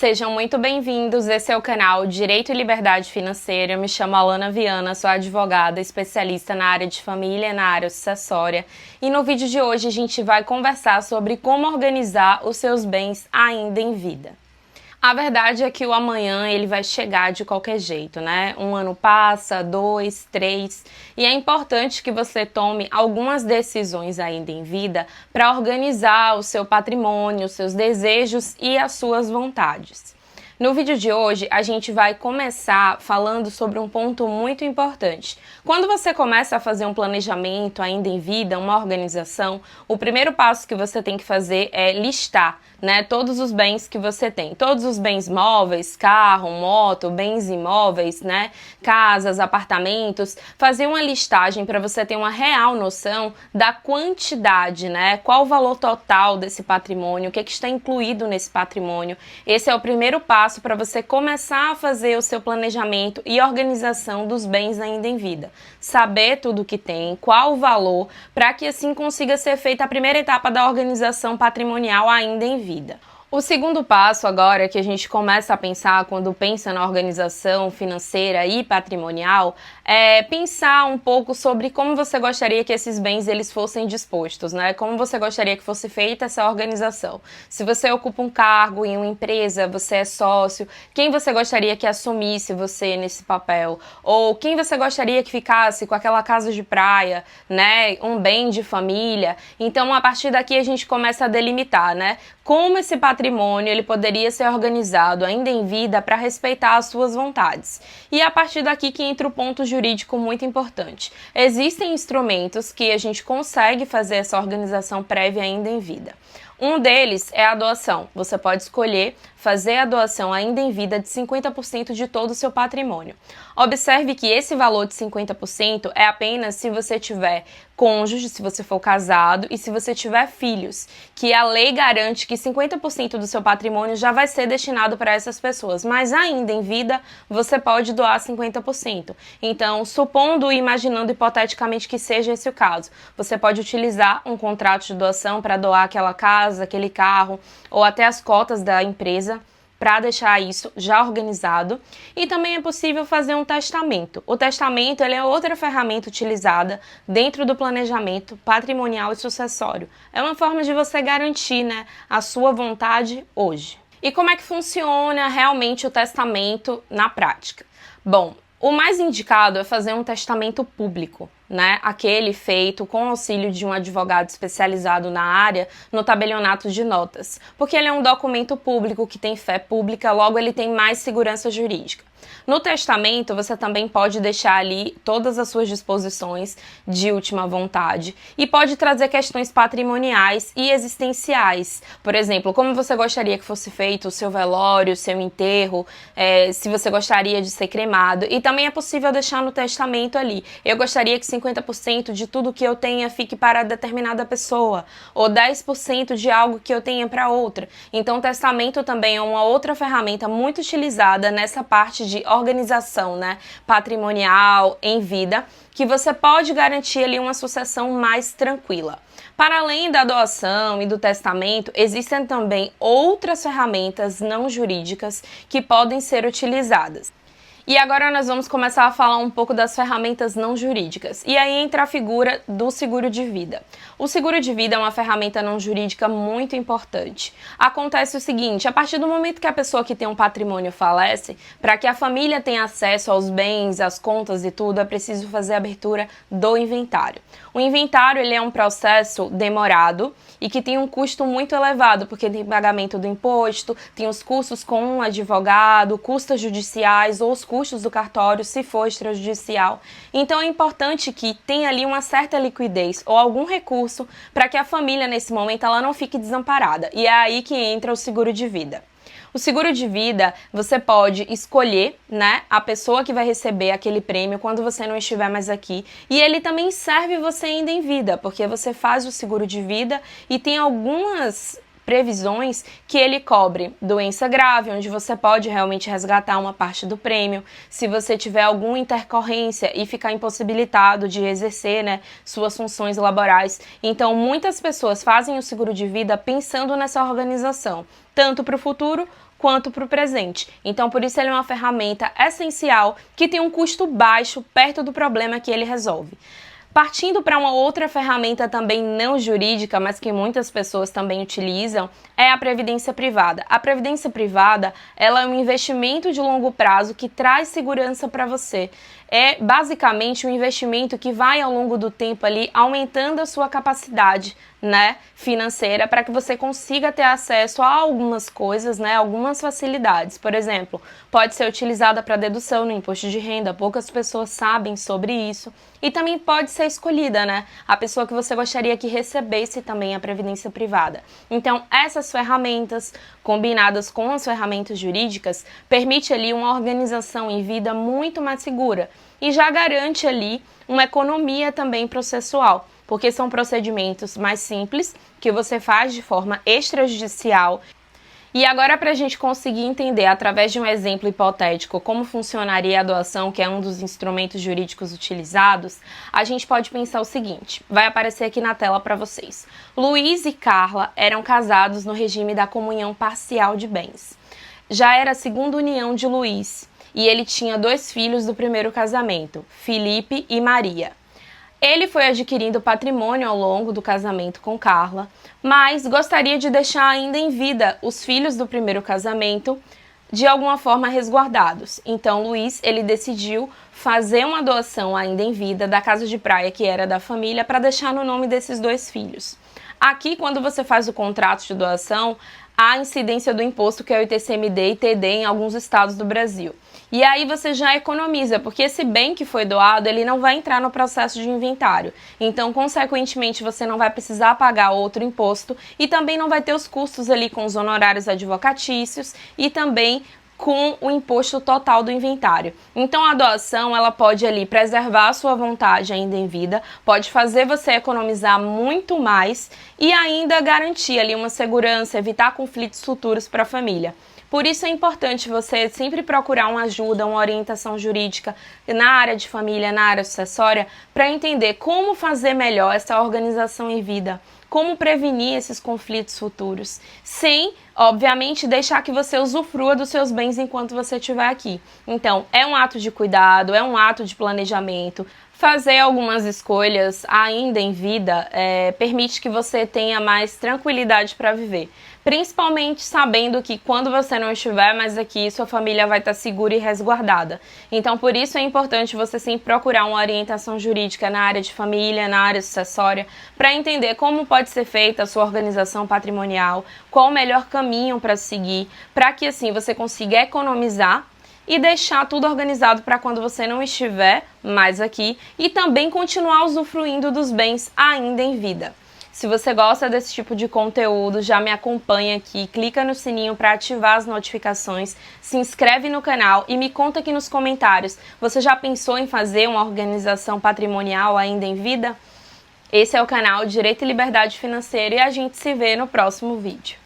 Sejam muito bem-vindos, esse é o canal Direito e Liberdade Financeira. Eu me chamo Alana Viana, sou advogada especialista na área de família e na área sucessória. E no vídeo de hoje a gente vai conversar sobre como organizar os seus bens ainda em vida. A verdade é que o amanhã ele vai chegar de qualquer jeito, né? Um ano passa, 2, 3, e é importante que você tome algumas decisões ainda em vida para organizar o seu patrimônio, os seus desejos e as suas vontades. No vídeo de hoje, a gente vai começar falando sobre um ponto muito importante. Quando você começa a fazer um planejamento ainda em vida, uma organização, o primeiro passo que você tem que fazer é listar, né, todos os bens que você tem. Todos os bens móveis, carro, moto, bens imóveis, né, casas, apartamentos. Fazer uma listagem para você ter uma real noção da quantidade, né, qual o valor total desse patrimônio, o que está incluído nesse patrimônio. Esse é o primeiro passo para você começar a fazer o seu planejamento e organização dos bens ainda em vida. Saber tudo que tem, qual o valor, para que assim consiga ser feita a primeira etapa da organização patrimonial ainda em vida. O segundo passo agora que a gente começa a pensar quando pensa na organização financeira e patrimonial é pensar um pouco sobre como você gostaria que esses bens eles fossem dispostos, né? Como você gostaria que fosse feita essa organização. Se você ocupa um cargo em uma empresa, você é sócio, quem você gostaria que assumisse você nesse papel? Ou quem você gostaria que ficasse com aquela casa de praia, né? Um bem de família. Então, a partir daqui a gente começa a delimitar, né? Como esse patrimônio ele poderia ser organizado ainda em vida para respeitar as suas vontades. E é a partir daqui que entra o ponto jurídico muito importante. Existem instrumentos que a gente consegue fazer essa organização prévia ainda em vida. Um deles é a doação. Você pode escolher fazer a doação ainda em vida de 50% de todo o seu patrimônio. Observe que esse valor de 50% é apenas se você tiver cônjuge, se você for casado e se você tiver filhos, que a lei garante que 50% do seu patrimônio já vai ser destinado para essas pessoas, mas ainda em vida você pode doar 50%. Então, supondo e imaginando hipoteticamente que seja esse o caso, você pode utilizar um contrato de doação para doar aquela casa, aquele carro ou até as cotas da empresa, para deixar isso já organizado. E também é possível fazer um testamento. O testamento ele é outra ferramenta utilizada dentro do planejamento patrimonial e sucessório. É uma forma de você garantir, né, a sua vontade hoje. E como é que funciona realmente o testamento na prática? Bom, o mais indicado é fazer um testamento público, né? Aquele feito com auxílio de um advogado especializado na área no tabelionato de notas, porque ele é um documento público que tem fé pública, logo ele tem mais segurança jurídica. No testamento, você também pode deixar ali todas as suas disposições de última vontade e pode trazer questões patrimoniais e existenciais. Por exemplo, como você gostaria que fosse feito o seu velório, o seu enterro, se você gostaria de ser cremado. E também é possível deixar no testamento ali. Eu gostaria que 50% de tudo que eu tenha fique para determinada pessoa, ou 10% de algo que eu tenha para outra. Então, o testamento também é uma outra ferramenta muito utilizada nessa parte de organização, né, patrimonial em vida, que você pode garantir ali uma sucessão mais tranquila. Para além da doação e do testamento, existem também outras ferramentas não jurídicas que podem ser utilizadas. E agora nós vamos começar a falar um pouco das ferramentas não jurídicas. E aí entra a figura do seguro de vida. O seguro de vida é uma ferramenta não jurídica muito importante. Acontece o seguinte, a partir do momento que a pessoa que tem um patrimônio falece, para que a família tenha acesso aos bens, às contas e tudo, é preciso fazer a abertura do inventário. O inventário ele é um processo demorado e que tem um custo muito elevado, porque tem pagamento do imposto, tem os custos com um advogado, custas judiciais ou os custos do cartório, se for extrajudicial. Então é importante que tenha ali uma certa liquidez ou algum recurso para que a família, nesse momento, ela não fique desamparada. E é aí que entra o seguro de vida. O seguro de vida, você pode escolher, né, a pessoa que vai receber aquele prêmio quando você não estiver mais aqui. E ele também serve você ainda em vida, porque você faz o seguro de vida e tem algumas previsões que ele cobre doença grave, onde você pode realmente resgatar uma parte do prêmio, se você tiver alguma intercorrência e ficar impossibilitado de exercer, né, suas funções laborais. Então, muitas pessoas fazem o seguro de vida pensando nessa organização, tanto para o futuro quanto para o presente. Então, por isso ele é uma ferramenta essencial que tem um custo baixo perto do problema que ele resolve. Partindo para uma outra ferramenta também não jurídica, mas que muitas pessoas também utilizam, é a previdência privada. A previdência privada, ela é um investimento de longo prazo que traz segurança para você. É basicamente um investimento que vai ao longo do tempo ali aumentando a sua capacidade, né, financeira, para que você consiga ter acesso a algumas coisas, né, algumas facilidades. Por exemplo, pode ser utilizada para dedução no imposto de renda, poucas pessoas sabem sobre isso. E também pode ser escolhida, né, a pessoa que você gostaria que recebesse também a previdência privada. Então, essas ferramentas, combinadas com as ferramentas jurídicas, permite ali uma organização em vida muito mais segura e já garante ali uma economia também processual, porque são procedimentos mais simples, que você faz de forma extrajudicial. E agora, para a gente conseguir entender, através de um exemplo hipotético, como funcionaria a doação, que é um dos instrumentos jurídicos utilizados, a gente pode pensar o seguinte, vai aparecer aqui na tela para vocês. Luiz e Carla eram casados no regime da comunhão parcial de bens. Já era a segunda união de Luiz, e ele tinha 2 filhos do primeiro casamento, Felipe e Maria. Ele foi adquirindo patrimônio ao longo do casamento com Carla, mas gostaria de deixar ainda em vida os filhos do primeiro casamento de alguma forma resguardados. Então Luiz, ele decidiu fazer uma doação ainda em vida da casa de praia que era da família para deixar no nome desses 2 filhos. Aqui, quando você faz o contrato de doação, há incidência do imposto que é o ITCMD e TD em alguns estados do Brasil. E aí você já economiza, porque esse bem que foi doado, ele não vai entrar no processo de inventário. Então, consequentemente, você não vai precisar pagar outro imposto e também não vai ter os custos ali com os honorários advocatícios e também com o imposto total do inventário. Então a doação, ela pode ali preservar a sua vontade ainda em vida, pode fazer você economizar muito mais e ainda garantir ali uma segurança, evitar conflitos futuros para a família. Por isso é importante você sempre procurar uma ajuda, uma orientação jurídica na área de família, na área sucessória, para entender como fazer melhor essa organização em vida, como prevenir esses conflitos futuros, sem, obviamente, deixar que você usufrua dos seus bens enquanto você estiver aqui. Então, é um ato de cuidado, é um ato de planejamento. Fazer algumas escolhas ainda em vida permite que você tenha mais tranquilidade para viver. Principalmente sabendo que quando você não estiver mais aqui, sua família vai estar segura e resguardada. Então, por isso é importante você sempre procurar uma orientação jurídica na área de família, na área sucessória, para entender como pode ser feita a sua organização patrimonial, qual o melhor caminho para seguir, para que assim você consiga economizar e deixar tudo organizado para quando você não estiver mais aqui e também continuar usufruindo dos bens ainda em vida. Se você gosta desse tipo de conteúdo, já me acompanha aqui, clica no sininho para ativar as notificações, se inscreve no canal e me conta aqui nos comentários, você já pensou em fazer uma organização patrimonial ainda em vida? Esse é o canal Direito e Liberdade Financeira e a gente se vê no próximo vídeo.